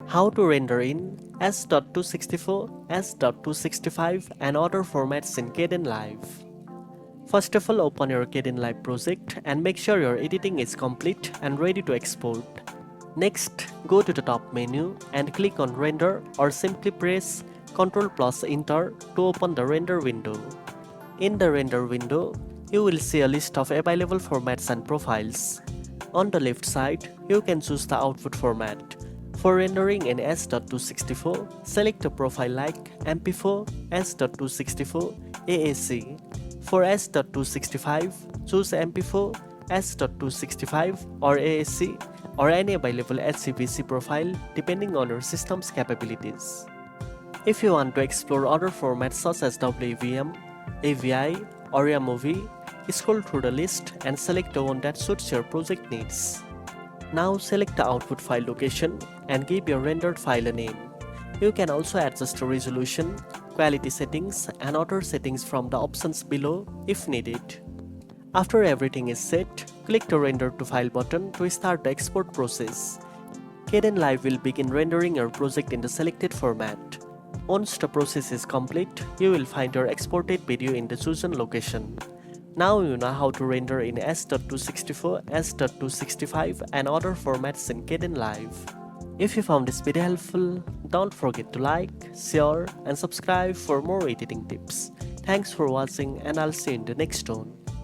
How to render in H.264, H.265 and other formats in Kdenlive. First of all, open your Kdenlive project and make sure your editing is complete and ready to export. Next, go to the top menu and click on Render or simply press Ctrl plus Enter to open the render window. In the render window, you will see a list of available formats and profiles. On the left side, you can choose the output format. For rendering in H.264, select a profile like MP4, H.264, AAC. For H.265, choose MP4, H.265 or AAC or any available HEVC profile depending on your system's capabilities. If you want to explore other formats such as WebM, AVI or movie, scroll through the list and select the one that suits your project needs. Now select the output file location and give your rendered file a name. You can also adjust the resolution, quality settings and other settings from the options below if needed. After everything is set, click the Render to File button to start the export process. Kdenlive will begin rendering your project in the selected format. Once the process is complete, you will find your exported video in the chosen location. Now you know how to render in H.264, H.265 and other formats in Kdenlive. If you found this video helpful, don't forget to like, share and subscribe for more editing tips. Thanks for watching and I'll see you in the next one.